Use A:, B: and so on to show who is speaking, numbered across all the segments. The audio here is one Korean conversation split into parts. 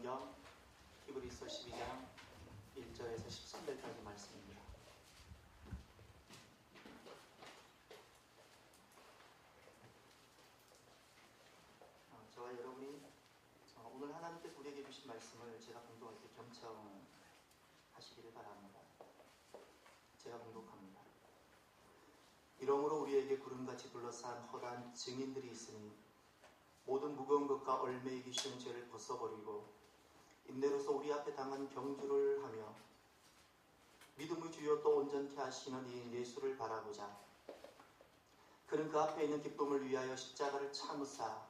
A: 성경 히브리서 12장 1절에서 13절까지 말씀입니다. 저와 여러분이 오늘 하나님께서 우리에게 주신 말씀을 제가 공독할 때 경청하시기를 바랍니다. 제가 공독합니다. 이러므로 우리에게 구름같이 둘러싼 허다한 증인들이 있으니 모든 무거운 것과 얽매이기 쉬운 죄를 벗어버리고 인내로서 우리 앞에 당한 경주를 하며 믿음의 주요 또 온전케 하시는 이 예수를 바라보자. 그는 그 앞에 있는 기쁨을 위하여 십자가를 참으사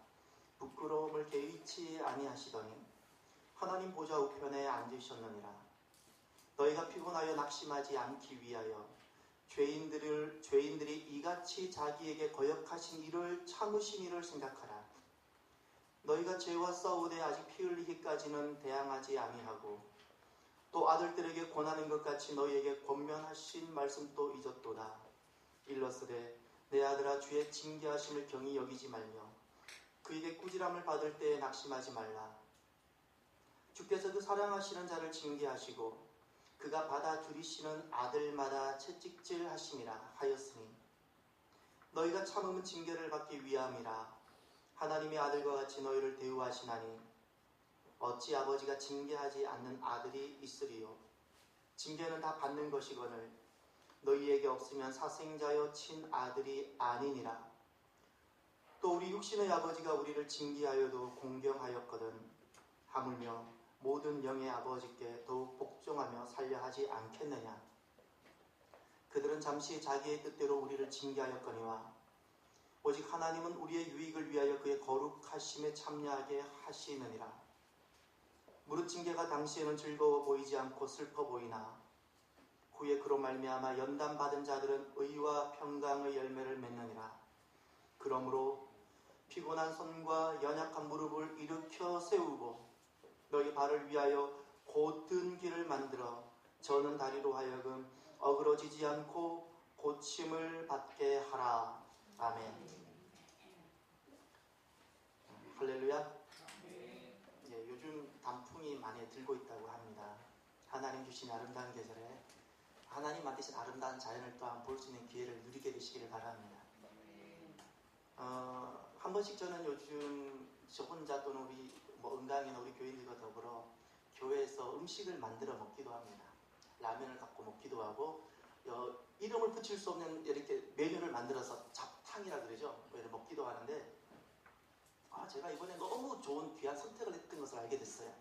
A: 부끄러움을 개의치 아니하시더니 하나님 보좌 우편에 앉으셨느니라. 너희가 피곤하여 낙심하지 않기 위하여 죄인들이 이같이 자기에게 거역하신 이를 참으신 이를 생각하라. 너희가 죄와 싸우되 아직 피 흘리기까지는 대항하지 아니하고 또 아들들에게 권하는 것 같이 너희에게 권면하신 말씀도 잊었도다. 일러스되 내 아들아 주의 징계하심을 경히 여기지 말며 그에게 꾸지람을 받을 때에 낙심하지 말라. 주께서 그 사랑하시는 자를 징계하시고 그가 받아 들이시는 아들마다 채찍질 하심이라 하였으니 너희가 참음은 징계를 받기 위함이라. 하나님의 아들과 같이 너희를 대우하시나니 어찌 아버지가 징계하지 않는 아들이 있으리요. 징계는 다 받는 것이거늘 너희에게 없으면 사생자여 친아들이 아니니라. 또 우리 육신의 아버지가 우리를 징계하여도 공경하였거든 하물며 모든 영의 아버지께 더욱 복종하며 살려 하지 않겠느냐. 그들은 잠시 자기의 뜻대로 우리를 징계하였거니와 오직 하나님은 우리의 유익을 위하여 그의 거룩하심에 참여하게 하시느니라. 무릇 징계가 당시에는 즐거워 보이지 않고 슬퍼 보이나 후에 그로 말미암아 연단받은 자들은 의와 평강의 열매를 맺느니라. 그러므로 피곤한 손과 연약한 무릎을 일으켜 세우고 너희 발을 위하여 곧든 길을 만들어 저는 다리로 하여금 어그러지지 않고 고침을 받게 하라. 아멘. 할렐루야. 요즘 단풍이 많이 들고 있다고 합니다. 하나님 주신 아름다운 계절에 하나님 만드신 아름다운 자연을 또한 볼 수 있는 기회를 누리게 되시기를 바랍니다. 한 번씩 저는 요즘 저 혼자 또는 우리 은강이나 우리 교인들과 더불어 교회에서 음식을 만들어 먹기도 합니다. 라면을 갖고 먹기도 하고 이름을 붙일 수 없는 이렇게 메뉴를 만들어서 잡탕이라 그러죠. 먹기도 하는데 제가 이번에 너무 좋은 귀한 선택을 했던 것을 알게 됐어요.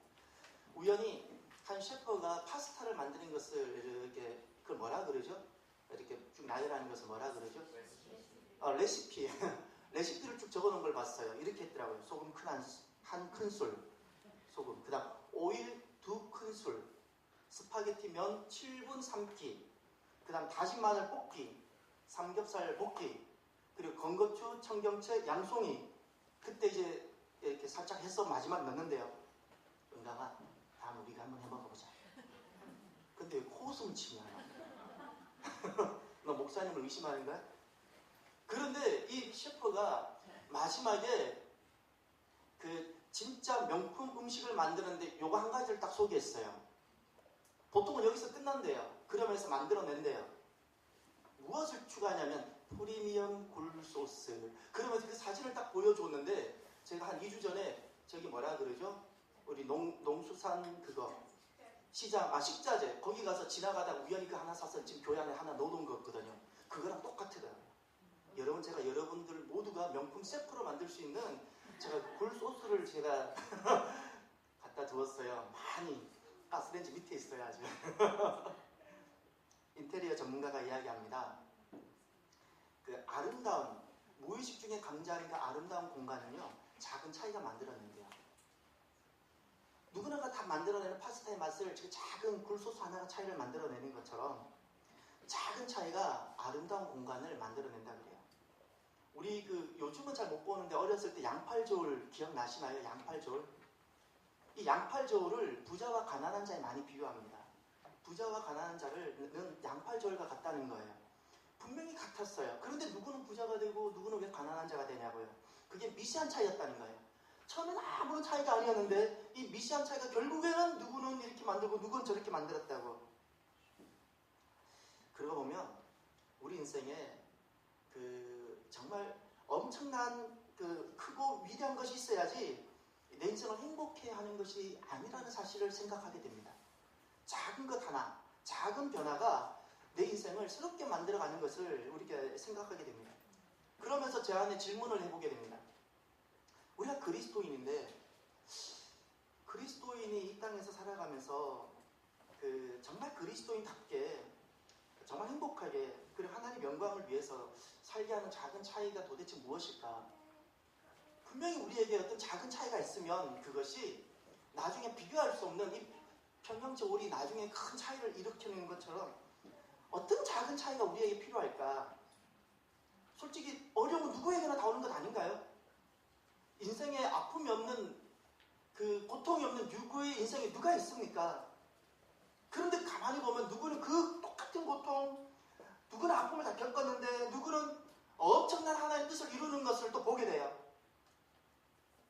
A: 우연히 한 셰프가 파스타를 만드는 것을 이렇게 그걸 뭐라 그러죠? 이렇게 쭉 나열하는 것을 뭐라 그러죠? 레시피. 레시피를 쭉 적어놓은 걸 봤어요. 이렇게 했더라고요. 소금 한 큰술, 소금. 그 다음 오일 2큰술, 스파게티 면 7분 삶기, 그 다음 다진 마늘 볶기, 삼겹살 볶기, 그리고 건고추, 청경채, 양송이. 그때 이제 이렇게 살짝 해서 마지막 넣는데요. 은강아, 다음 우리가 한번 해먹어보자. 근데 왜 코웃음 치냐? 너 목사님을 의심하는 거야? 그런데 이 셰프가 마지막에 그 진짜 명품 음식을 만드는데 요거 한 가지를 딱 소개했어요. 보통은 여기서 끝난대요. 그러면서 만들어낸대요. 무엇을 추가하냐면 프리미엄 굴소스. 그러면서 그 사진을 딱 보여줬는데 제가 한 2주 전에 저기 뭐라 그러죠? 우리 농수산 그거 시장, 식자재 거기 가서 지나가다가 우연히 그 하나 사서 지금 교회 안에 하나 넣어놓은 거거든요. 그거랑 똑같더라고요. 여러분, 제가 여러분들 모두가 명품 셰프로 만들 수 있는 제가 굴소스를 제가 갖다 두었어요. 많이 가스레인지 밑에 있어요 아주. 인테리어 전문가가 이야기합니다. 그 아름다운 무의식 중에 강자인 그 아름다운 공간은요 작은 차이가 만들어낸대요. 누구나가 다 만들어내는 파스타의 맛을 작은 굴소스 하나가 차이를 만들어내는 것처럼 작은 차이가 아름다운 공간을 만들어낸다 그래요. 우리 요즘은 잘 못 보는데 어렸을 때 양팔저울 기억나시나요? 양팔저울? 이 양팔저울을 부자와 가난한 자에 많이 비유합니다. 부자와 가난한 자는 양팔저울과 같다는 거예요. 분명히 같았어요. 그런데 누구는 부자가 되고 누구는 왜 가난한 자가 되냐고요. 그게 미세한 차이였다는 거예요. 처음엔 아무런 차이가 아니었는데 이 미세한 차이가 결국에는 누구는 이렇게 만들고 누구는 저렇게 만들었다고. 그러고 보면 우리 인생에 정말 엄청난 크고 위대한 것이 있어야지 내 인생을 행복해 하는 것이 아니라는 사실을 생각하게 됩니다. 작은 것 하나, 작은 변화가 내 인생을 새롭게 만들어가는 것을 우리가 생각하게 됩니다. 그러면서 제 안에 질문을 해보게 됩니다. 우리가 그리스도인인데 그리스도인이 이 땅에서 살아가면서 정말 그리스도인답게 정말 행복하게 그리고 하나님의 영광을 위해서 살게 하는 작은 차이가 도대체 무엇일까? 분명히 우리에게 어떤 작은 차이가 있으면 그것이 나중에 비교할 수 없는 이 평형제올이 나중에 큰 차이를 일으키는 것처럼 어떤 작은 차이가 우리에게 필요할까? 솔직히 어려움은 누구에게나 다 오는 것 아닌가요? 인생에 아픔이 없는 고통이 없는 누구의 인생에 누가 있습니까? 그런데 가만히 보면 누구는 그 똑같은 고통, 누구는 아픔을 다 겪었는데 누구는 엄청난 하나의 뜻을 이루는 것을 또 보게 돼요.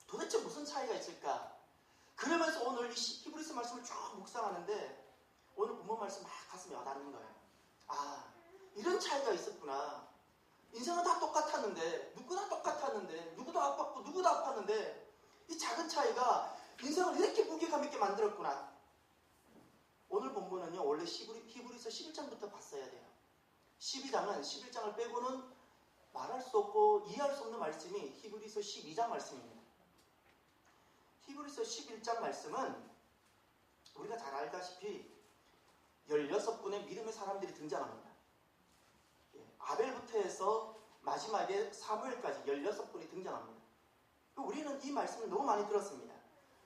A: 도대체 무슨 차이가 있을까? 그러면서 오늘 이 히브리서 말씀을 쭉 묵상하는데 오늘 본문 말씀 막 가슴에 와닿는 거예요. 아, 이런 차이가 있었구나. 인생은 다 똑같았는데 누구나 똑같았는데 누구도 아팠고 누구도 아팠는데 이 작은 차이가 인생을 이렇게 무게감 있게 만들었구나. 오늘 본문은요 원래 히브리서 11장부터 봤어야 돼요. 12장은 11장을 빼고는 말할 수 없고 이해할 수 없는 말씀이 히브리서 12장 말씀입니다. 히브리서 11장 말씀은 우리가 잘 알다시피 16분의 믿음의 사람들이 등장합니다. 아벨부터 해서 마지막에 사무엘까지 16분이 등장합니다. 우리는 이 말씀을 너무 많이 들었습니다.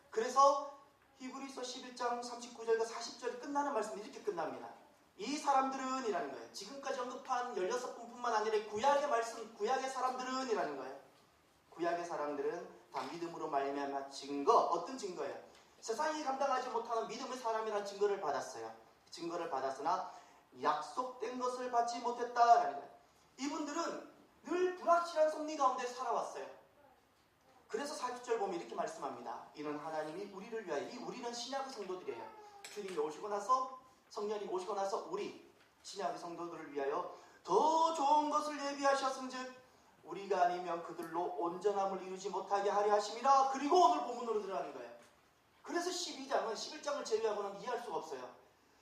A: 그래서 히브리서 11장 39절과 40절이 끝나는 말씀이 이렇게 끝납니다. 이 사람들은 이라는 거예요. 지금까지 언급한 16분뿐만 아니라 구약의 말씀, 구약의 사람들은 이라는 거예요. 구약의 사람들은 다 믿음으로 말미암아 증거, 어떤 증거예요? 세상이 감당하지 못하는 믿음의 사람이라는 증거를 받았어요. 증거를 받았으나 약속된 것을 받지 못했다라는 거예요. 이분들은 늘 불확실한 섭리 가운데 살아왔어요. 그래서 40절 보면 이렇게 말씀합니다. 이는 하나님이 우리를 위하여, 이 우리는 신약의 성도들이에요. 주님이 오시고 나서, 성령이 오시고 나서 우리 신약의 성도들을 위하여 더 좋은 것을 예비하셨은즉 우리가 아니면 그들로 온전함을 이루지 못하게 하려 하심이라. 그리고 오늘 본문으로 들어가는 거예요. 그래서 12장은 11장을 제외하고는 이해할 수가 없어요.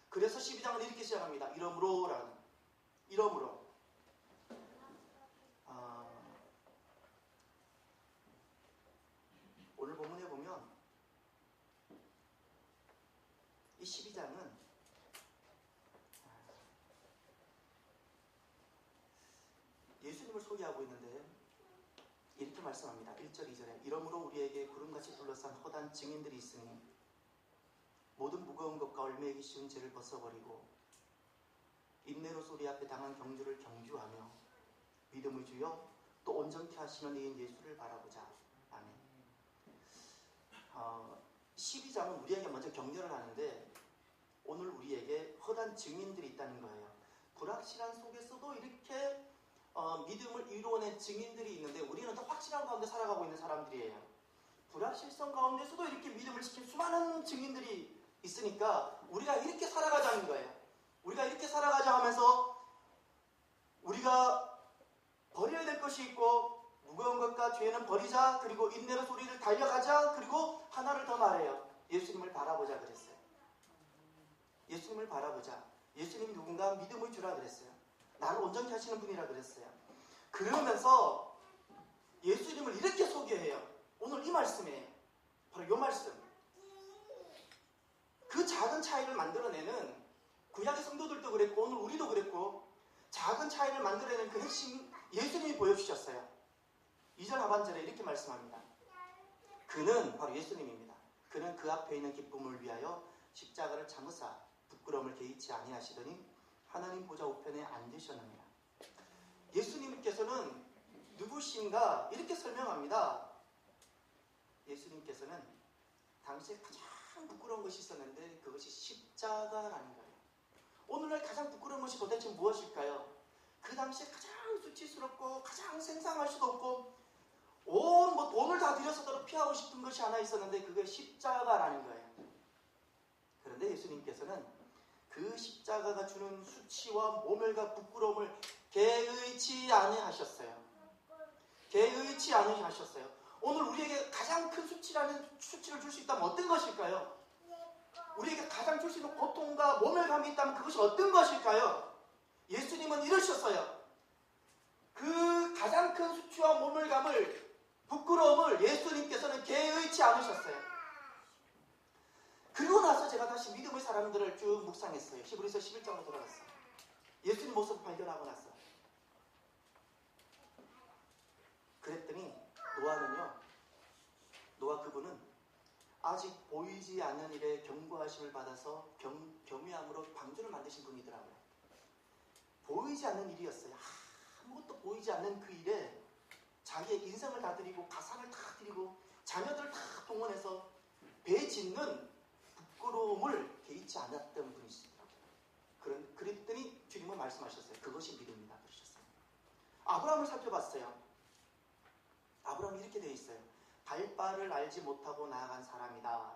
A: 그래서 12장은 이렇게 시작합니다. 이러므로라는. 이러므로. 오늘 본문에 보면 이 12장은 예수님을 소개하고 있는데 이렇게 말씀합니다. 1절 2절에 이러므로 우리에게 구름같이 둘러싼 허다한 증인들이 있으니 모든 무거운 것과 얽매이기 쉬운 죄를 벗어버리고 인내로서 우리 앞에 당한 경주를 경주하며 믿음의 주여 또 온전케 하시는 이인 예수를 바라보자. 아멘. 12장은 우리에게 먼저 격려를 하는데 오늘 우리에게 허다한 증인들이 있다는 거예요. 불확실한 속에서도 이렇게 믿음을 이루어낸 증인들이 있는데 우리는 더 확실한 가운데 살아가고 있는 사람들이에요. 불확실성 가운데서도 이렇게 믿음을 지킨 수많은 증인들이 있으니까 우리가 이렇게 살아가자는 거예요. 우리가 이렇게 살아가자 하면서 우리가 버려야 될 것이 있고 무거운 것과 죄는 버리자. 그리고 인내로서 우리를 달려가자. 그리고 하나를 더 말해요. 예수님을 바라보자 그랬어요. 예수님을 바라보자. 예수님이 누군가 믿음을 주라 그랬어요. 나를 온전케 하시는 분이라 그랬어요. 그러면서 예수님을 이렇게 소개해요. 오늘 이 말씀이에요. 바로 이 말씀. 그 작은 차이를 만들어내는 구약의 성도들도 그랬고 오늘 우리도 그랬고 작은 차이를 만들어내는 그 핵심 예수님이 보여주셨어요. 2절 하반절에 이렇게 말씀합니다. 그는 바로 예수님입니다. 그는 그 앞에 있는 기쁨을 위하여 십자가를 참으사 부끄러움을 개의치 아니하시더니 하나님 보좌 우편에 앉으셨느니라. 예수님께서는 누구신가 이렇게 설명합니다. 예수님께서는 당시에 가장 부끄러운 것이 있었는데 그것이 십자가라는 거예요. 오늘날 가장 부끄러운 것이 도대체 무엇일까요? 그 당시에 가장 수치스럽고 가장 생상할 수도 없고 온 돈을 다 들여서도 피하고 싶은 것이 하나 있었는데 그게 십자가라는 거예요. 그런데 예수님께서는 그 십자가가 주는 수치와 모멸과 부끄러움을 개의치 아니하셨어요. 개의치 아니하셨어요. 오늘 우리에게 가장 큰 수치를 줄 수 있다면 어떤 것일까요? 우리에게 가장 줄 수 있는 고통과 모멸감이 있다면 그것이 어떤 것일까요? 예수님은 이러셨어요. 그 가장 큰 수치와 모멸감을, 부끄러움을 예수님께서는 개의치 않으셨어요. 그리고 나서 제가 다시 믿음의 사람들을 쭉 묵상했어요. 히브리서 11장으로 돌아갔어요. 예수님 모습을 발견하고 나서. 그랬더니 노아 그분은 아직 보이지 않는 일에 경고하심을 받아서 겸유함으로 방주를 만드신 분이더라고요. 보이지 않는 일이었어요. 아무것도 보이지 않는 그 일에 자기의 인생을 다 드리고 가산을 다 드리고 자녀들 다 동원해서 배 짓는 부끄러움을 개의치 않았던 분이시더라고요. 그랬더니 주님은 말씀하셨어요. 그것이 믿음이다 그러셨어요. 아브라함을 살펴봤어요. 아브라함이 이렇게 되어 있어요. 갈 바를 알지 못하고 나아간 사람이다.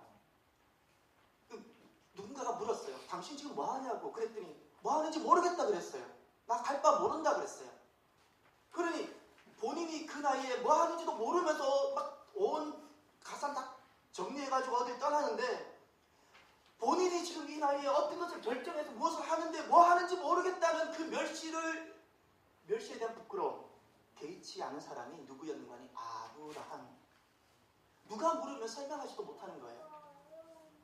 A: 누군가가 물었어요. 당신 지금 뭐 하냐고. 그랬더니 뭐 하는지 모르겠다 그랬어요. 나 갈 바 모른다 그랬어요. 그러니 본인이 그 나이에 뭐 하는지도 모르면서 막 온 가산 다 정리해가지고 어딜 떠나는데 본인이 지금 이 나이에 어떤 것을 결정해서 무엇을 하는데 뭐 하는지 모르겠다는 그 멸시에 대한 부끄러움, 개의치 않은 사람이 누구였는가 하니 아브라함. 누가 물으면 설명하지도 못하는 거예요.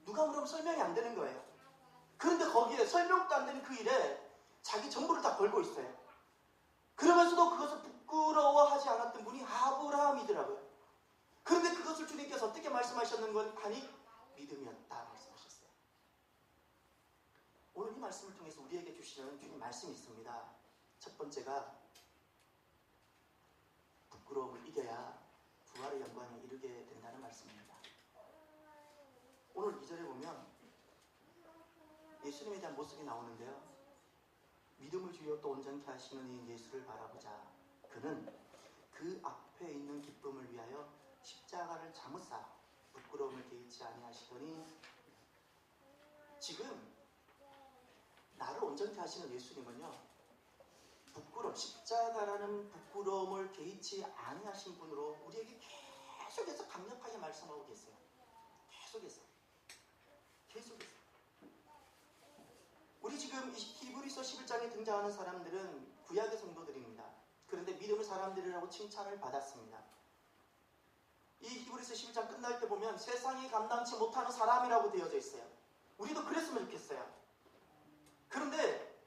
A: 누가 물으면 설명이 안 되는 거예요. 그런데 거기에 설명도 안 되는 그 일에 자기 전부를 다 걸고 있어요. 그러면서도 그것을 부끄러워하지 않았던 분이 아브라함이더라고요. 그런데 그것을 주님께서 어떻게 말씀하셨는 건 하니 믿음이었다 말씀하셨어요. 오늘 이 말씀을 통해서 우리에게 주시는 주님 말씀이 있습니다. 첫 번째가 부끄러움을 이겨야 부활의 영광에 이르게 된다는 말씀입니다. 오늘 2절에 보면 예수님에 대한 모습이 나오는데요. 믿음을 주여 또 온전케 하시는 이 예수를 바라보자. 그는 그 앞에 있는 기쁨을 위하여 십자가를 잠으사 부끄러움을 개의치 아니하시더니. 지금 나를 온전케 하시는 예수님은요, 십자가라는 부끄러움을 개의치 아니하신 분으로 우리에게 계속해서 강력하게 말씀하고 계세요. 계속해서. 우리 지금 히브리서 11장에 등장하는 사람들은 구약의 성도들입니다. 그런데 믿음의 사람들이라고 칭찬을 받았습니다. 이 히브리서 11장 끝날 때 보면 세상이 감당치 못하는 사람이라고 되어져 있어요. 우리도 그랬으면 좋겠어요. 그런데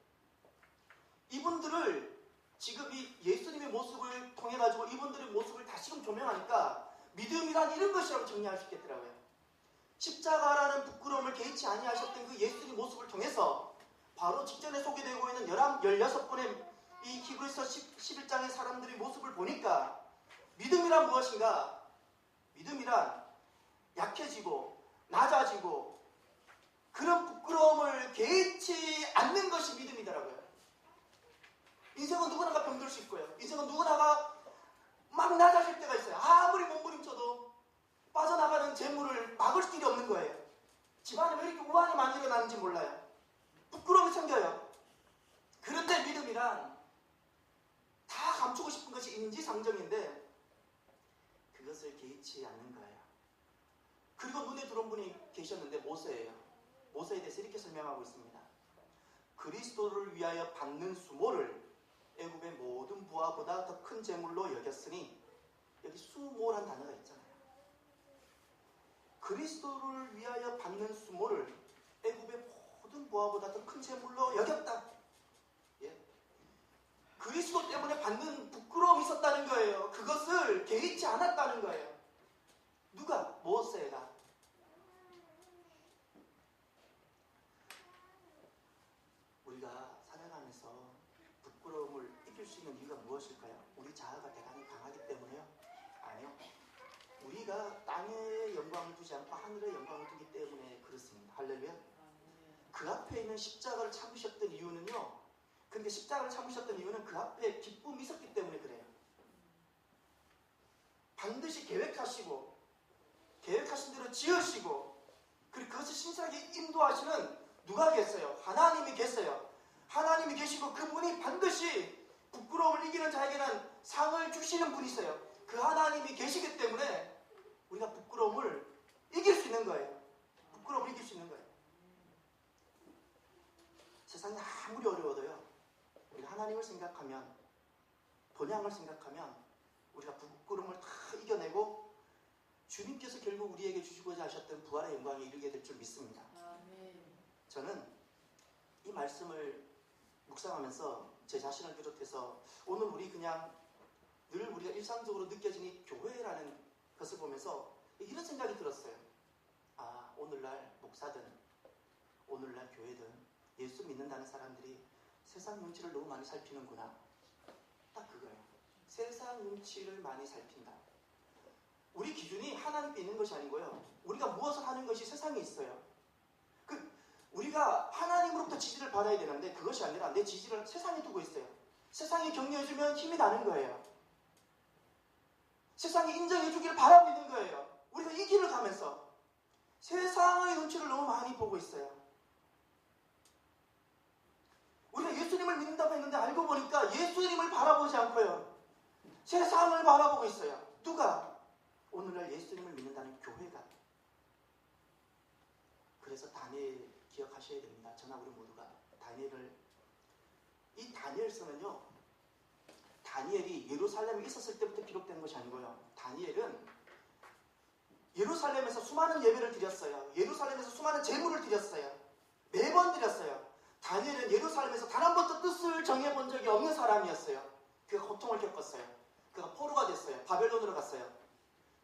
A: 이분들을 지금 이 예수님의 모습을 통해 가지고 이분들의 모습을 다시금 조명하니까 믿음이란 이런 것이라고 정리할 수 있겠더라고요. 십자가라는 부끄러움을 개의치 아니하셨던 그 예수님 모습을 통해서 바로 직전에 소개되고 있는 16분의 이 히브리서 11장의 사람들의 모습을 보니까 믿음이란 무엇인가? 믿음이란 약해지고 낮아지고 그런 부끄러움을 개의치 않는 것이 믿음이더라고요. 인생은 누구나가 병들 수 있고요. 인생은 누구나가 막 낮아질 때가 있어요. 아무리 몸부림쳐도 빠져나가는 재물을 막을 길이 없는 거예요. 집안에 왜 이렇게 우환이 많이 일어나는지 몰라요. 부끄러움이 생겨요. 그런데 믿음이란 다 감추고 싶은 것이 인지상정인데 그것을 개의치 않는 거예요. 그리고 눈에 들어온 분이 계셨는데 모세예요. 모세에 대해서 이렇게 설명하고 있습니다. 그리스도를 위하여 받는 수모를 애굽의 모든 부하보다 더 큰 재물로 여겼으니, 여기 수모란 단어가 있잖아요. 그리스도를 위하여 받는 수모를 애굽의 모든 부하보다 더 큰 재물로 여겼다. 예? 그리스도 때문에 받는 부끄러움이 있었다는 거예요. 그것을 개의치 않았다는 거예요. 누가? 모세가. 우리가 살아가면서 부끄러움을 이길 수 있는 이유가 무엇일까요? 우리 자아가 대단히 강하기 때문에요? 아니요. 우리가 땅의 영광을 두지 않고 하늘의 영광을 두기 때문에 그렇습니다. 할렐루야. 그 앞에 있는 십자가를 참으셨던 이유는요, 근데 십자가를 참으셨던 이유는 그 앞에 기쁨이 있었기 때문에 그래요. 반드시 계획하시고 계획하신 대로 지으시고 그리고 그것을 신실하게 인도하시는 누가 계세요? 하나님이 계세요. 하나님이 계시고 그분이 반드시 부끄러움을 이기는 자에게는 상을 주시는 분이세요. 그 하나님이 계시기 때문에 우리가 부끄러움을 이길 수 있는 거예요. 부끄러움을 이길 수 있는 거예요. 세상이 아무리 어려워도요, 우리가 하나님을 생각하면, 본향을 생각하면 우리가 부끄러움을 다 이겨내고 주님께서 결국 우리에게 주시고자 하셨던 부활의 영광에 이르게 될 줄 믿습니다. 저는 이 말씀을 묵상하면서 제 자신을 비롯해서 오늘 우리 그냥 늘 우리가 일상적으로 느껴지는 이 교회라는 것을 보면서 이런 생각이 들었어요. 아, 오늘날 목사든 오늘날 교회든 예수 믿는다는 사람들이 세상 눈치를 너무 많이 살피는구나. 딱 그거예요. 세상 눈치를 많이 살핀다. 우리 기준이 하나님께 있는 것이 아니고요. 우리가 무엇을 하는 것이 세상에 있어요. 우리가 하나님으로부터 지지를 받아야 되는데 그것이 아니라 내 지지를 세상에 두고 있어요. 세상이 격려해주면 힘이 나는 거예요. 세상이 인정해주기를 바라고 있는 거예요. 우리가 이 길을 가면서 세상의 눈치를 너무 많이 보고 있어요. 우리가 예수님을 믿는다고 했는데 알고 보니까 예수님을 바라보지 않고요. 세상을 바라보고 있어요. 누가? 오늘날 예수님을 믿는다는 교회가. 그래서 다니엘 기억하셔야 됩니다. 저나 우리 모두가 이 다니엘서는요, 다니엘이 예루살렘에 있었을 때부터 기록된 것이 아니고요. 다니엘은 예루살렘에서 수많은 예배를 드렸어요. 예루살렘에서 수많은 제물을 드렸어요. 매번 드렸어요. 다니엘은 예루살렘에서 단 한 번도 뜻을 정해본 적이 없는 사람이었어요. 그가 고통을 겪었어요. 그가 포로가 됐어요. 바벨론으로 갔어요.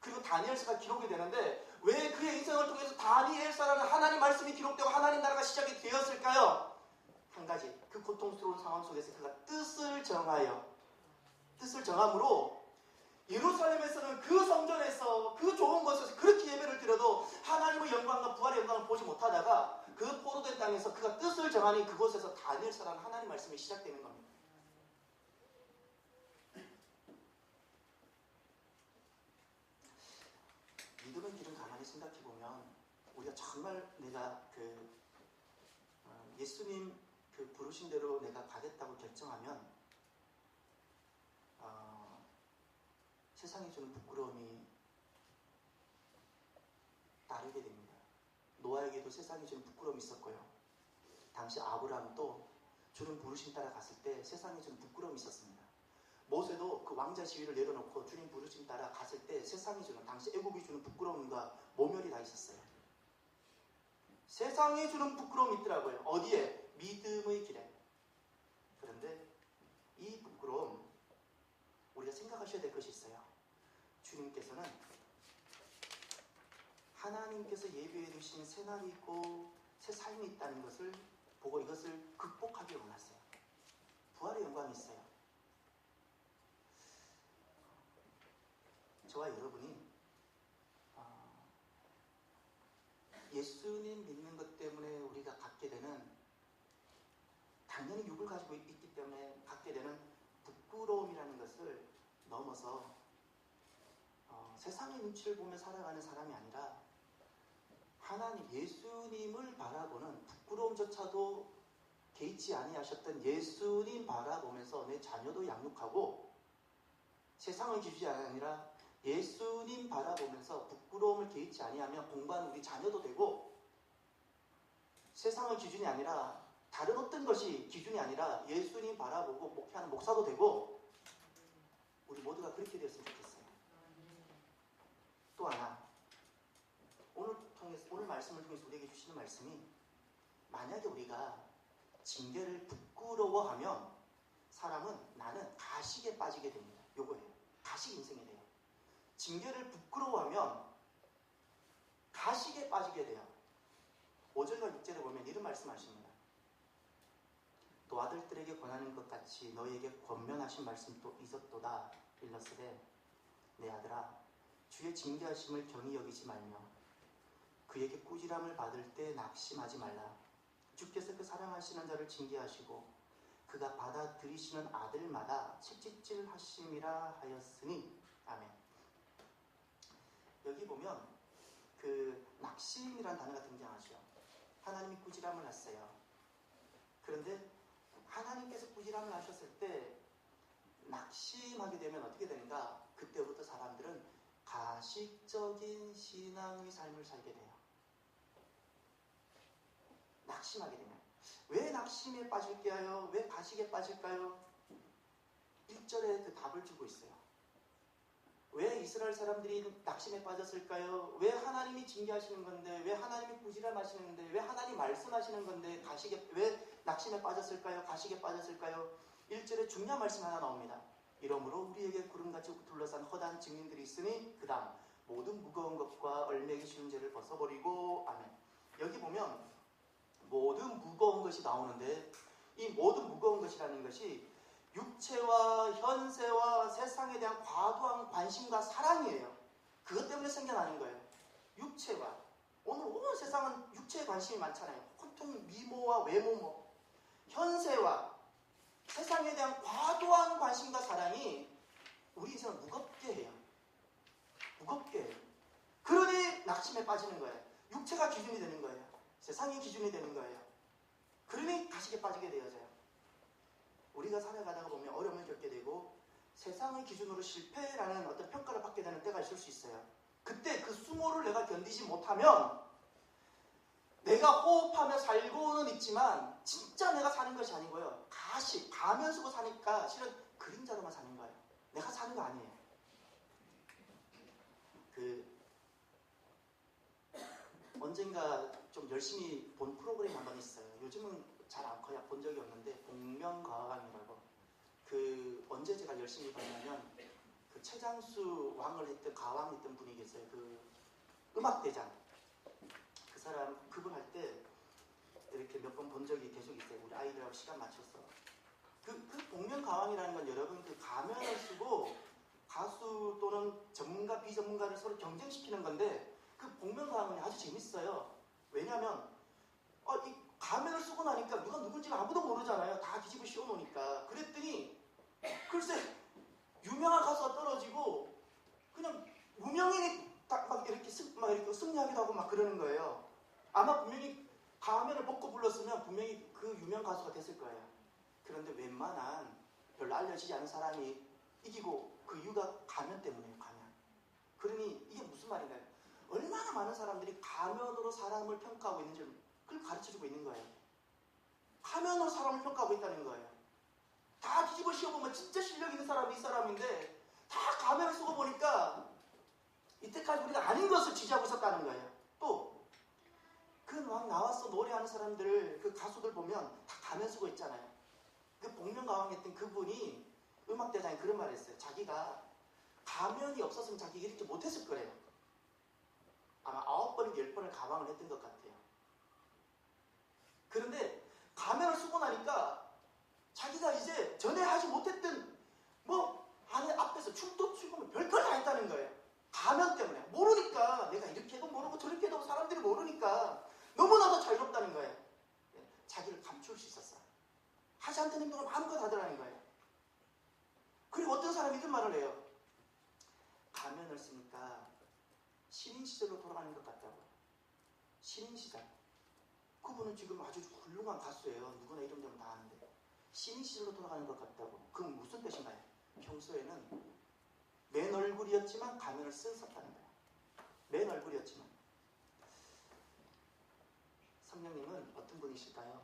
A: 그리고 다니엘서가 기록이 되는데 왜 그의 인생을 통해서 다니엘서라는 하나님 말씀이 기록되고 하나님 나라가 시작이 되었을까요? 한 가지, 그 고통스러운 상황 속에서 그가 뜻을 정함으로 예루살렘에서는 그 성전에서 그 좋은 곳에서 그렇게 예배를 드려도 하나님의 영광과 부활의 영광을 보지 못하다가 그 포로된 땅에서 그가 뜻을 정하니 그곳에서 다니엘서라는 하나님 말씀이 시작되는 겁니다. 믿음의 길은 가만히 생각해보면 우리가 정말 내가 예수님 부르신 대로 내가 가겠다고 결정하면 세상이 주는 부끄러움이 따르게 됩니다. 노아에게도 세상이 주는 부끄러움이 있었고요. 당시 아브라함도 주님 부르심 따라 갔을 때 세상이 주는 부끄러움이 있었습니다. 모세도 그 왕자 지위를 내려놓고 주님 부르심 따라 갔을 때 세상이 주는, 당시 애국이 주는 부끄러움과 모멸이 다 있었어요. 세상이 주는 부끄러움이 있더라고요. 어디에? 믿음의 길에. 그런데 이 부끄러움, 우리가 생각하셔야 될 것이 있어요. 주님께서는 하나님께서 예비해 두신 새 날이 있고 새 삶이 있다는 것을 보고 이것을 극복하길 원하세요. 부활의 영광이 있어요. 저와 여러분이 예수님 믿는 것 때문에 우리가 갖게 되는, 당연히 육을 가지고 있기 때문에 갖게 되는 부끄러움이라는 것을 넘어서 세상의 눈치를 보며 살아가는 사람이 아니라 하나님, 예수님을 바라보는, 부끄러움조차도 개의치 아니하셨던 예수님 바라보면서 내 자녀도 양육하고, 세상의 기준이 아니라 예수님 바라보면서 부끄러움을 개의치 아니하며 공부하는 우리 자녀도 되고, 세상의 기준이 아니라 다른 어떤 것이 기준이 아니라 예수님 바라보고 목회하는 목사도 되고, 우리 모두가 그렇게 되었으면 좋겠어요. 또 하나, 오늘 말씀을 통해서 우리에게 주시는 말씀이, 만약에 우리가 징계를 부끄러워하면 사람은, 나는 가식에 빠지게 됩니다. 요거예요. 가식 인생이 돼요. 징계를 부끄러워하면 가식에 빠지게 돼요. 5절과 6절에 보면 이런 말씀하십니다. 또 아들들에게 권하는 것 같이 너희에게 권면하신 말씀도 있었도다. 일러스되 내 아들아, 주의 징계하심을 경히 여기지 말며 그에게 꾸지람을 받을 때 낙심하지 말라. 주께서 그 사랑하시는 자를 징계하시고 그가 받아들이시는 아들마다 채찍질 하심이라 하였으니. 아멘. 여기 보면 그 낙심이라는 단어가 등장하죠. 하나님이 꾸지람을 했어요. 그런데 하나님께서 꾸지람을 하셨을 때 낙심하게 되면 어떻게 되는가? 그때부터 사람들은 가식적인 신앙의 삶을 살게 돼요. 낙심하게 되면. 왜 낙심에 빠질까요? 왜 가식에 빠질까요? 1절에 그 답을 주고 있어요. 왜 이스라엘 사람들이 낙심에 빠졌을까요? 왜 하나님이 징계하시는 건데, 왜 하나님이 꾸지람하시는데, 왜 하나님 말씀하시는 건데 왜 낙심에 빠졌을까요? 가식에 빠졌을까요? 1절에 중요한 말씀 하나 나옵니다. 이러므로 우리에게 구름같이 둘러싼 허다한 증인들이 있으니 그 다음 모든 무거운 것과 얼매기 쉬운 죄를 벗어버리고 아멘. 여기 보면 모든 무거운 것이 나오는데 이 모든 무거운 것이라는 것이 육체와 현세와 세상에 대한 과도한 관심과 사랑이에요. 그것 때문에 생겨나는 거예요. 육체와 오늘 온 세상은 육체에 관심이 많잖아요. 온통 미모와 외모, 현세와 세상에 대한 과도한 관심과 사랑이 우리 인생을 무겁게 해요. 무겁게 해요. 그러니 낙심에 빠지는 거예요. 육체가 기준이 되는 거예요. 세상이 기준이 되는 거예요. 그러니 가식에 빠지게 되어져요. 우리가 살아가다가 보면 어려움을 겪게 되고 세상의 기준으로 실패라는 어떤 평가를 받게 되는 때가 있을 수 있어요. 그때 그 수모를 내가 견디지 못하면 내가 호흡하며 살고는 있지만 진짜 내가 사는 것이 아니고요. 가면 쓰고 사니까 실은 그림자로만 사는 거예요. 내가 사는 거 아니에요. 언젠가 좀 열심히 본 프로그램 한 번 있어요. 요즘은 잘 안 커요. 본 적이 없는데 복면가왕이라고. 언제 제가 열심히 봤냐면 그 최장수 왕을 했던 가왕 했던 분이 계세요. 그 음악대장. 그 사람 그분 할 때 이렇게 몇 번 본 적이 계속 있어요. 우리 아이들하고 시간 맞춰서. 그 복면가왕이라는 건 여러분 그 가면을 쓰고 가수 또는 전문가 비전문가를 서로 경쟁시키는 건데 그 복면가왕이 아주 재밌어요. 왜냐하면 이 가면을 쓰고 나니까 누가 누군지는 아무도 모르잖아요. 다 뒤집어 씌워놓으니까. 그랬더니 글쎄 유명한 가수가 떨어지고 그냥 무명인이 막 이렇게 승리하기도 하고 막 그러는 거예요. 아마 분명히 가면을 벗고 불렀으면 분명히 그 유명 가수가 됐을 거예요. 그런데 웬만한 별로 알려지지 않은 사람이 이기고 그 이유가 가면 때문이에요. 가면. 그러니 이게 무슨 말인가요? 얼마나 많은 사람들이 가면으로 사람을 평가하고 있는지 그걸 가르쳐주고 있는 거예요. 가면으로 사람을 평가하고 있다는 거예요. 다 뒤집어 씌워보면 진짜 실력 있는 사람이 이 사람인데 다 가면을 쓰고 보니까 이때까지 우리가 아닌 것을 지지하고 있었다는 거예요. 또 그 막 나와서 노래하는 사람들, 그 가수들 보면 다 가면 쓰고 있잖아요. 그 복면가왕 했던 그분이 음악대장에 그런 말을 했어요. 자기가 가면이 없었으면 자기가 이렇게 못했을 거래요. 아마 9번인가 10번을 가왕을 했던 것 같아요. 그런데 가면을 쓰고 나니까 자기가 이제 전에 하지 못했던 안에 앞에서 춤도 추고 별걸 다 했다는 거예요. 가면 때문에. 모르니까 내가 이렇게 해도 모르고 저렇게 해도 사람들이 모르니까 너무나도 자유롭다는 거예요. 자기를 감출 수 있었어요. 하지 않던 행동을 마음껏 하더라는 거예요. 그리고 어떤 사람이 이런 말을 해요. 가면을 쓰니까 신인 시절로 돌아가는 것 같다고. 신인 시절. 그분은 지금 아주 훌륭한 가수예요. 누구나 이름 되면 다 아는데. 신인 시절로 돌아가는 것 같다고. 그건 무슨 뜻인가요? 평소에는 맨 얼굴이었지만 가면을 썼다는 거예요. 맨 얼굴이었지만. 성령님은 어떤 분이실까요?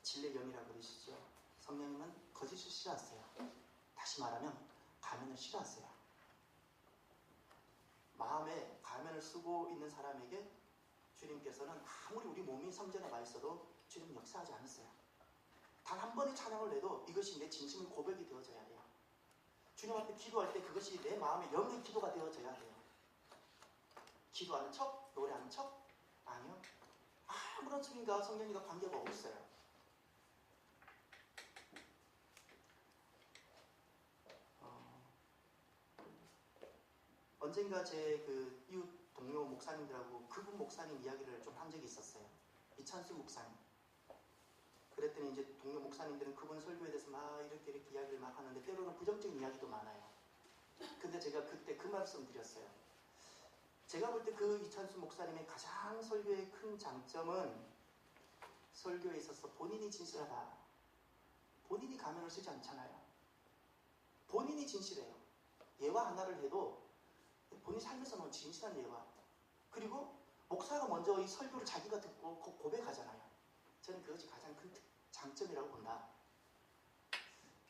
A: 진리의 영이라고 그러시죠. 성령님은 거짓을 싫어하세요. 다시 말하면 가면을 싫어하세요. 마음에 가면을 쓰고 있는 사람에게 주님께서는 아무리 우리 몸이 성전에 와 있어도 주님 역사하지 않으세요. 단 한 번의 찬양을 내도 이것이 내 진심의 고백이 되어져야 돼요. 주님 앞에 기도할 때 그것이 내 마음의 영의 기도가 되어져야 돼요. 기도하는 척? 노래하는 척? 아니요. 아무런 주님과 성령님과 관계가 없어요. 언젠가 제 그 이웃 동료 목사님들하고 그분 목사님 이야기를 좀 한 적이 있었어요. 이찬수 목사님. 그랬더니 이제 동료 목사님들은 그분 설교에 대해서 막 이렇게 이야기를 막 하는데 때로는 부정적인 이야기도 많아요. 근데 제가 그때 그 말씀 드렸어요. 제가 볼 때 그 이찬수 목사님의 가장 설교의 큰 장점은 설교에 있어서 본인이 진실하다. 본인이 가면을 쓰지 않잖아요. 본인이 진실해요. 예화 하나를 해도 본인 삶에서 나온 진실한 예화. 그리고 목사가 먼저 이 설교를 자기가 듣고 고백하잖아요. 저는 그것이 가장 큰 장점이라고 본다.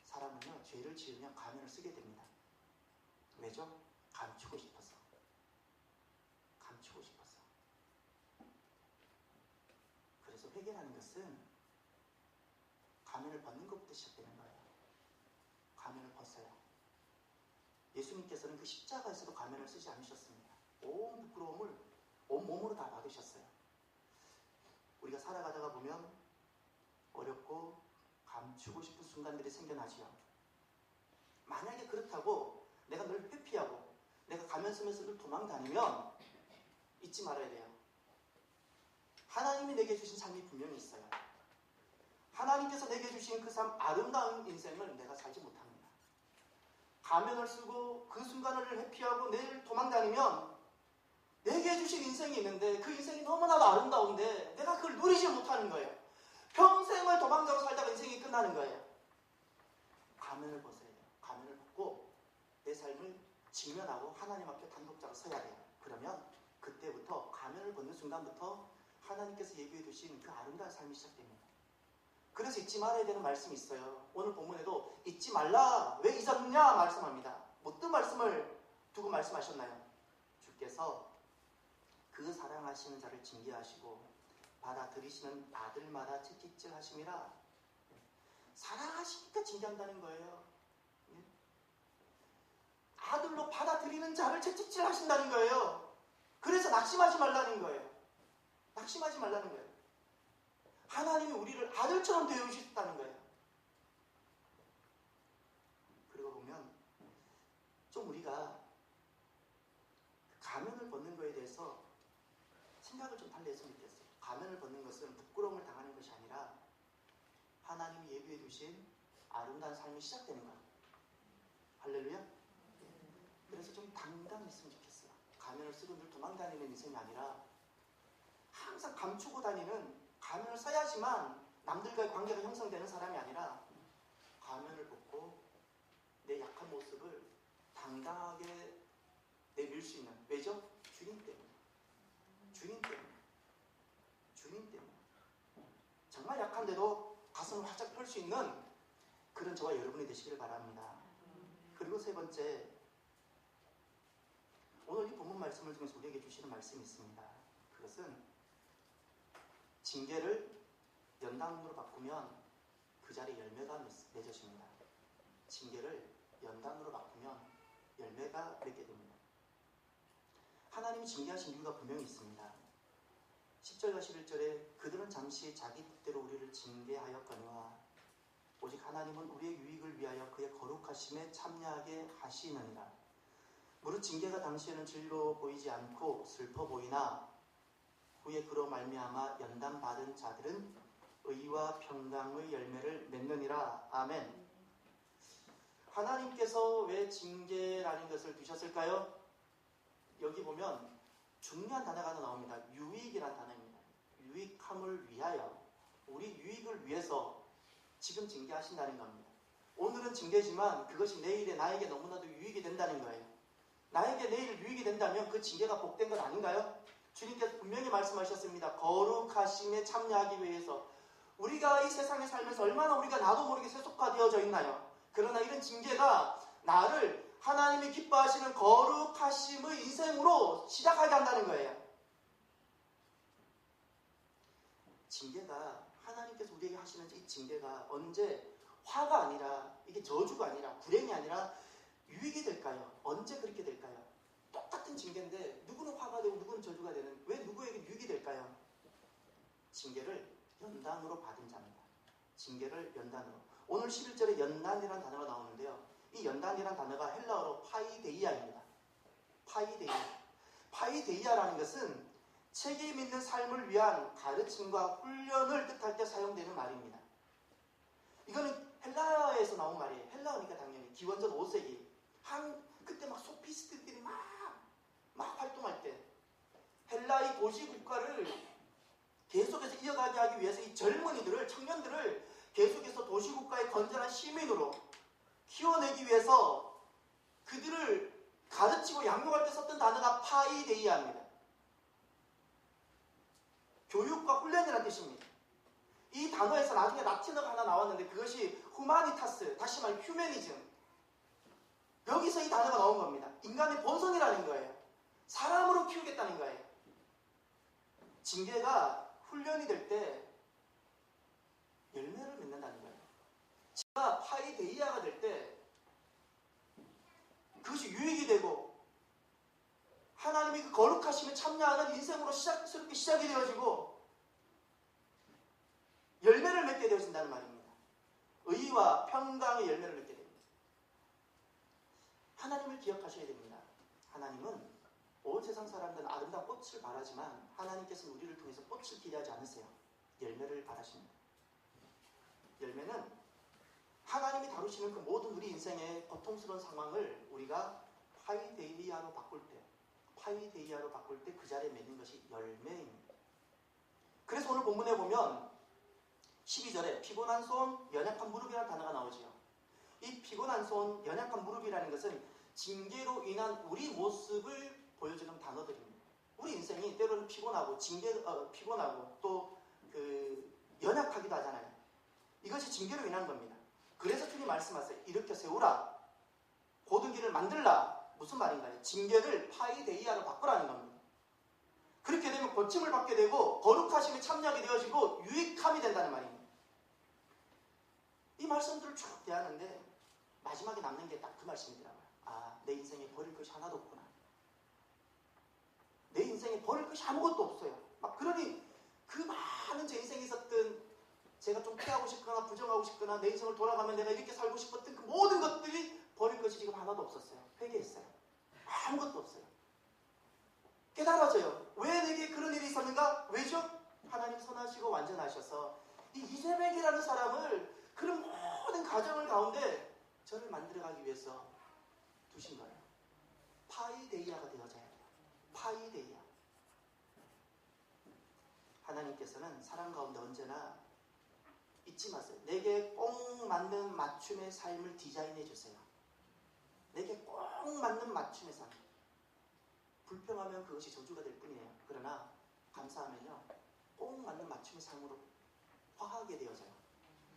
A: 사람은요, 죄를 지으면 가면을 쓰게 됩니다. 왜죠? 감추고 싶어서. 감추고 싶어서. 그래서 회개라는 것은 가면을 벗는 것부터 시작되는 거예요. 가면을 벗어요. 예수님께서는 그 십자가에서도 가면을 쓰지 않으셨습니다. 온 부끄러움을 온몸으로 다 받으셨어요. 우리가 살아가다가 보면 어렵고 감추고 싶은 순간들이 생겨나지요. 만약에 그렇다고 내가 늘 회피하고 내가 가면 쓰면서 늘 도망다니면 잊지 말아야 돼요. 하나님이 내게 주신 삶이 분명히 있어요. 하나님께서 내게 주신 그 삶, 아름다운 인생을 내가 살지 못합니다. 가면을 쓰고 그 순간을 회피하고 내일 도망다니면 내게 주신 인생이 있는데 그 인생이 너무나도 아름다운데 내가 그걸 누리지 못하는 거예요. 평생을 도망자로 살다가 인생이 끝나는 거예요. 가면을 벗어야 돼요. 가면을 벗고 내 삶을 직면하고 하나님 앞에 단독자로 서야 돼요. 그러면 그때부터 가면을 벗는 순간부터 하나님께서 예비해 두신 그 아름다운 삶이 시작됩니다. 그래서 잊지 말아야 되는 말씀이 있어요. 오늘 본문에도 잊지 말라. 왜 잊었느냐 말씀합니다. 어떤 말씀을 두고 말씀하셨나요? 주께서 그 사랑하시는 자를 징계하시고 받아들이시는 아들마다 채찍질 하심이라. 사랑하시니까 징계한다는 거예요. 아들로 받아들이는 자를 채찍질 하신다는 거예요. 그래서 낙심하지 말라는 거예요. 낙심하지 말라는 거예요. 하나님이 우리를 아들처럼 대우하셨다는 거예요. 그리고 보면 좀 우리가 가면을 벗는 거에 대해서 생각을 좀 달리 했으면 좋겠어요. 가면을 벗는 것은 부끄러움을 당하는 것이 아니라 하나님이 예비해 두신 아름다운 삶이 시작되는 거예요. 할렐루야? 그래서 좀 당당했으면 좋겠어요. 가면을 쓰고 늘 도망다니는 인생이 아니라 항상 감추고 다니는, 가면을 써야지만 남들과의 관계가 형성되는 사람이 아니라 가면을 벗고 내 약한 모습을 당당하게 내밀 수 있는. 왜죠? 주님 때문에. 주님 때문에. 주님 때문에. 정말 약한데도 가슴을 활짝 펼 수 있는 그런 저와 여러분이 되시기를 바랍니다. 그리고 세 번째, 오늘 이 본문 말씀을 통해서 우리에게 주시는 말씀이 있습니다. 그것은 징계를 연단으로 바꾸면 그 자리에 열매가 맺어집니다. 징계를 연단으로 바꾸면 열매가 맺게 됩니다. 하나님이 징계하신 이유가 분명히 있습니다. 10절과 11절에 그들은 잠시 자기 뜻대로 우리를 징계하였거니와 오직 하나님은 우리의 유익을 위하여 그의 거룩하심에 참여하게 하시느니라. 무릇 징계가 당시에는 진리로 보이지 않고 슬퍼 보이나 후에 그로 말미암아 연단받은 자들은 의와 평강의 열매를 맺느니라. 아멘. 하나님께서 왜 징계라는 것을 두셨을까요? 여기 보면 중요한 단어가 하나 나옵니다. 유익이라는 단어입니다. 유익함을 위하여, 우리 유익을 위해서 지금 징계하신다는 겁니다. 오늘은 징계지만 그것이 내일에 나에게 너무나도 유익이 된다는 거예요. 나에게 내일 유익이 된다면 그 징계가 복된 건 아닌가요? 주님께서 분명히 말씀하셨습니다. 거룩하심에 참여하기 위해서. 우리가 이 세상에 살면서 얼마나 우리가 나도 모르게 세속화되어져 있나요? 그러나 이런 징계가 나를 하나님이 기뻐하시는 거룩하심의 인생으로 시작하게 한다는 거예요. 징계가, 하나님께서 우리에게 하시는 이 징계가 언제 화가 아니라, 이게 저주가 아니라, 불행이 아니라 유익이 될까요? 언제 그렇게 될까요? 똑같은 징계인데 누구는 화가 되고 누구는 저주가 되는, 왜 누구에게 유익이 될까요? 징계를 연단으로 받은 자입니다. 징계를 연단으로. 오늘 11절에 연단이라는 단어가 나오는데요. 이 연단이라는 단어가 헬라어로 파이데이아입니다. 파이데이아. 파이데이아라는 것은 책임 있는 삶을 위한 가르침과 훈련을 뜻할 때 사용되는 말입니다. 이거는 헬라어에서 나온 말이에요. 헬라어니까 당연히 기원전 5세기 그때 막 소피스트들이 막 활동할 때, 헬라의 도시 국가를 계속해서 이어가게 하기 위해서 이 젊은이들을, 청년들을 계속해서 도시 국가의 건전한 시민으로 키워내기 위해서 그들을 가르치고 양육할 때 썼던 단어가 파이데이아입니다. 교육과 훈련이라는 뜻입니다. 이 단어에서 나중에 라틴어가 하나 나왔는데 그것이 후마니타스, 다시 말해 휴메니즘. 여기서 이 단어가 나온 겁니다. 인간의 본성이라는 거예요. 사람으로 키우겠다는 거예요. 징계가 훈련이 될 때 열매를 맺는다는 거예요. 제가 파이데이아가 될 때 그것이 유익이 되고 하나님이 그 거룩하심에 참여하는 인생으로 새롭게 시작이 되어지고 열매를 맺게 되어진다는 말입니다. 의와 평강의 열매를 맺게 됩니다. 하나님을 기억하셔야 됩니다. 하나님은 온 세상 사람들은 아름다운 꽃을 바라지만 하나님께서는 우리를 통해서 꽃을 기대하지 않으세요. 열매를 바라십니다. 열매는 하나님이 다루시는 그 모든 우리 인생의 고통스러운 상황을 우리가 파이데이아로 바꿀 때 그 자리에 맺는 것이 열매입니다. 그래서 오늘 본문에 보면 12절에 피곤한 손, 연약한 무릎이라는 단어가 나오지요. 이 피곤한 손, 연약한 무릎이라는 것은 징계로 인한 우리 모습을 보여주는 단어들입니다. 우리 인생이 때로는 피곤하고 피곤하고 또 연약하기도 하잖아요. 이것이 징계로 인한 겁니다. 그래서 주님 말씀하세요. 일으켜 세우라. 고든 길을 만들라. 무슨 말인가요? 징계를 파이데이아로 바꾸라는 겁니다. 그렇게 되면 고침을 받게 되고 거룩하심에 참여하게 되어지고 유익함이 된다는 말입니다. 이 말씀들을 쭉 대하는데 마지막에 남는 게 딱 그 말씀이더라고요. 아, 내 인생에 버릴 것이 하나도 없구나. 내 인생에 버릴 것이 아무것도 없어요. 그러니 그 많은 제 인생에 있었던 제가 좀 피하고 싶거나 부정하고 싶거나 내 인생을 돌아가면 내가 이렇게 살고 싶었던 그 모든 것들이 버릴 것이 지금 하나도 없었어요. 회개했어요. 아무것도 없어요. 깨달아져요. 왜 내게 그런 일이 있었는가? 왜죠? 하나님 선하시고 완전하셔서 이 이재백이라는 사람을 그런 모든 가정을 가운데 저를 만들어가기 위해서 두신 거예요. 파이데이아가 되어져야 돼요. 파이데이아. 하나님께서는 사람 가운데 언제나 잊지 마세요. 내게 꼭 맞는 맞춤의 삶을 디자인해 주세요. 내게 꼭 맞는 맞춤의 삶. 불평하면 그것이 저주가 될 뿐이에요. 그러나 감사하면요, 꼭 맞는 맞춤의 삶으로 화하게 되어져요.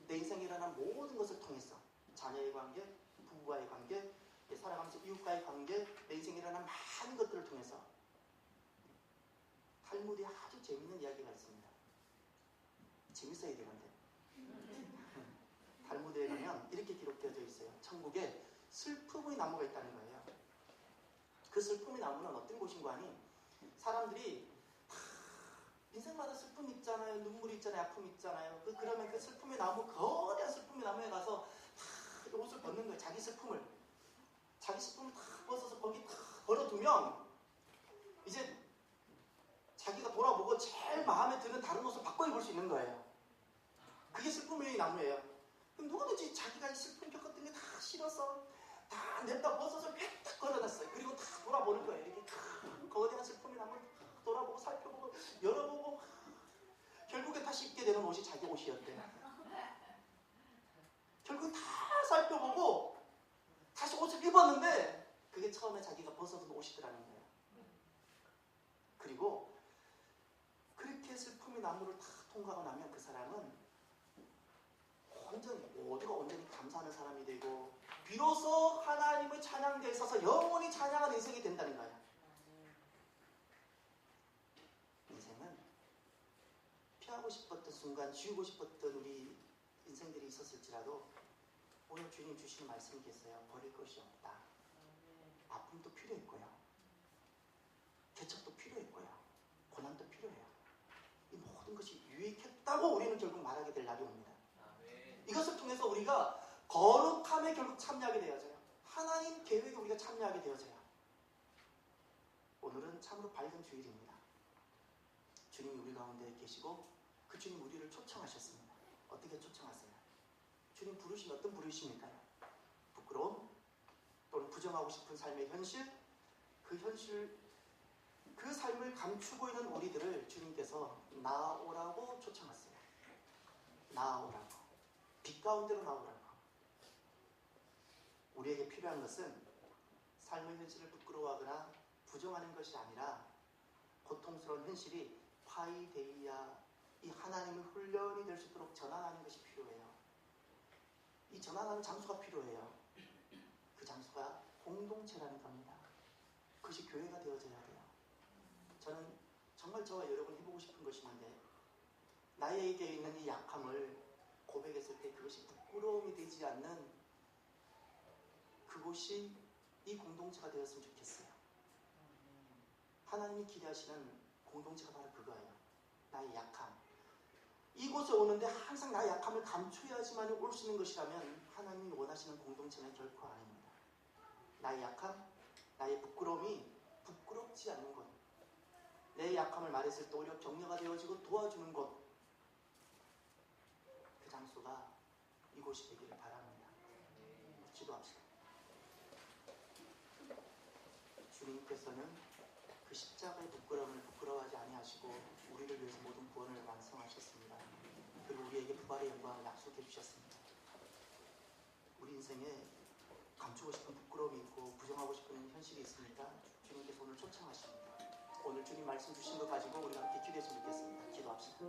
A: 내 인생에 일어난 모든 것을 통해서 자녀의 관계, 부부와의 관계, 살아가면서 이웃과의 관계, 내 인생에 일어난 많은 것들을 통해서 탈무드에 아주 재밌는 이야기가 있습니다. 재밌어야 되는데 탈무드에 가면 이렇게 기록되어져 있어요. 천국에 슬픔의 나무가 있다는 거예요. 그 슬픔의 나무는 어떤 곳인가 하니 사람들이 인생마다 슬픔이 있잖아요. 눈물이 있잖아요. 아픔이 있잖아요. 그러면 그 슬픔의 나무, 거대한 슬픔의 나무에 가서 다 옷을 벗는 거예요. 자기 슬픔을 다 벗어서 거기 다 걸어두면 이제 자기가 돌아보고 제일 마음에 드는 다른 옷을 바꿔 입을 수 있는 거예요. 그게 슬픔의 나무예요. 그럼 누구든지 자기가 슬픔 겪었던 게 다 싫어서 다 냅다 벗어서 딱 걸어놨어요. 그리고 다 돌아보는 거예요. 이렇게 거대한 슬픔의 나무를 돌아보고 살펴보고 열어보고 결국에 다시 입게 되는 옷이 자기 옷이었대요. 결국 다 살펴보고 다시 옷을 입었는데 그게 처음에 자기가 벗어둔 옷이더라는 거예요. 그리고 그렇게 슬픔의 나무를 다 통과하고 나면 그 사람은 모두가 온전히 감사하는 사람이 되고 비로소 하나님의 찬양대에 있어서 영원히 찬양하는 인생이 된다는 거예요. 인생은 피하고 싶었던 순간, 지우고 싶었던 우리 인생들이 있었을지라도 오늘 주님 주시는 말씀이 계세요. 버릴 것이 없다. 아픔도 필요했고요. 개척도 필요했고요. 고난도 필요해요. 이 모든 것이 유익했다고 우리는 결국 말하게 될 날이 옵니다. 이것을 통해서 우리가 거룩함에 결국 참여하게 되어져요. 하나님 계획에 우리가 참여하게 되어져요. 오늘은 참으로 밝은 주일입니다. 주님이 우리 가운데 계시고 그 주님 우리를 초청하셨습니다. 어떻게 초청하세요? 주님 부르시면 어떤 부르심일까요? 부끄러움 또는 부정하고 싶은 삶의 현실, 그 현실 그 삶을 감추고 있는 우리들을 주님께서 나아오라고 초청하세요. 나아오라고. 빛 가운데로 나오라고. 우리에게 필요한 것은 삶의 현실을 부끄러워하거나 부정하는 것이 아니라 고통스러운 현실이 파이데이아, 이 하나님의 훈련이 될 수 있도록 전환하는 것이 필요해요. 이 전환하는 장소가 필요해요. 그 장소가 공동체라는 겁니다. 그것이 교회가 되어져야 돼요. 저는 정말 저와 여러분 해보고 싶은 것이 있는데, 나에게 있는 이 약함을 고백했을 때 그것이 부끄러움이 되지 않는 그곳이 이 공동체가 되었으면 좋겠어요. 하나님이 기대하시는 공동체가 바로 그거예요. 나의 약함. 이곳에 오는데 항상 나의 약함을 감춰야지만 올 수 있는 것이라면 하나님이 원하시는 공동체는 결코 아닙니다. 나의 약함, 나의 부끄러움이 부끄럽지 않는 곳, 내 약함을 말했을 때 오히려 격려가 되어지고 도와주는 곳, 그 장소가 이곳이 되기를 바랍니다. 기도합시다. 주님께서는 그 십자가의 부끄러움을 부끄러워하지 아니하시고 우리를 위해서 모든 구원을 완성하셨습니다. 그리고 우리에게 부활의 영광을 약속해 주셨습니다. 우리 인생에 감추고 싶은 부끄러움이 있고 부정하고 싶은 현실이 있으니까 주님께서 오늘 초청하십니다. 오늘 주님 말씀 주신 것 가지고 우리가 함께 기도했으면 좋겠습니다. 기도합시다.